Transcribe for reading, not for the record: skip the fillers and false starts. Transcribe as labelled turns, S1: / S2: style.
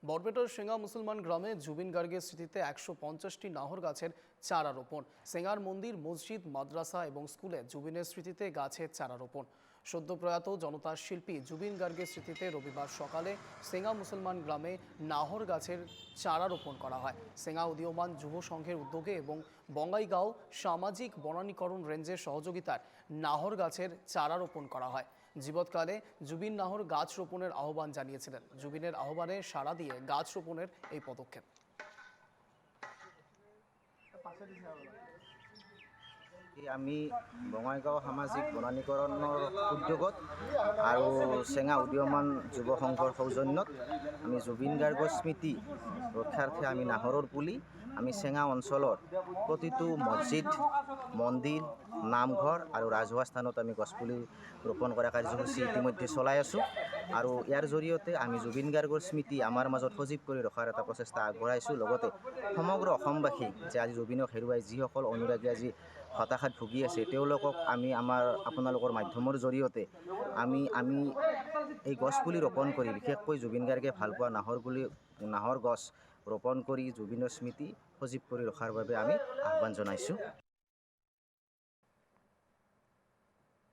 S1: বরপেটার সেঙ্গা মুসলমান গ্রামে জুবিন গার্গের স্মৃতিতে ১৫০টি নাহর গাছের চারা রোপণ। সেঙ্গার মন্দির, মসজিদ, মাদ্রাসা এবং স্কুলে জুবিনের স্মৃতিতে গাছের চারা রোপণ। সদ্য প্রয়াত জনতার শিল্পী জুবিন গার্গের স্মৃতিতে রবিবার সকালে সেঙ্গা মুসলমান গ্রামে নাহর গাছের চারা রোপণ করা হয়। সেঙ্গা উদীয়মান যুব সংঘের উদ্যোগে এবং বঙ্গাইগাঁও সামাজিক বনানীকরণ রেঞ্জের সহযোগিতায় নাহর গাছের চারা রোপণ করা হয়। জীবৎকালে জুবিন নাহর গাছ রোপণের আহ্বান জানিয়েছিলেন। জুবিনের আহ্বানে সাড়া দিয়ে গাছ রোপণের এই পদক্ষেপ।
S2: আমি বঙাইগাঁও সামাজিক বনানীকৰণৰ উদ্যোগত আৰু চেঙা উদীয়মান যুৱ সংঘৰ সৌজন্যত আমি জুবিন গাৰ্গৰ স্মৃতি ৰক্ষাৰ্থে আমি নাহৰৰ পুলি আমি চেঙা অঞ্চলৰ প্ৰতিটো মছজিদ, মন্দিৰ, নামঘৰ আৰু ৰাজহুৱা স্থানত আমি গছপুলি ৰোপণ কৰা কাৰ্যসূচী ইতিমধ্যে চলাই আছোঁ। আৰু ইয়াৰ জৰিয়তে আমি জুবিন গাৰ্গৰ স্মৃতি আমাৰ মাজত সজীৱ কৰি ৰখাৰ এটা প্ৰচেষ্টা আগবঢ়াইছোঁ। লগতে সমগ্ৰ অসমবাসী যে আজি জুবিনক হেৰুৱাই যিসকল অনুৰাগী আজি হতাশাত ভুগি আছে, তেওঁলোকক আমি আপোনালোকৰ মাধ্যমৰ জৰিয়তে আমি এই গছপুলি ৰোপণ কৰি, বিশেষকৈ জুবিন গাৰ্গে ভাল পোৱা নাহৰ গছ ৰোপণ কৰি জুবিনৰ স্মৃতি সজীৱ কৰি ৰখাৰ বাবে আমি আহ্বান জনাইছোঁ।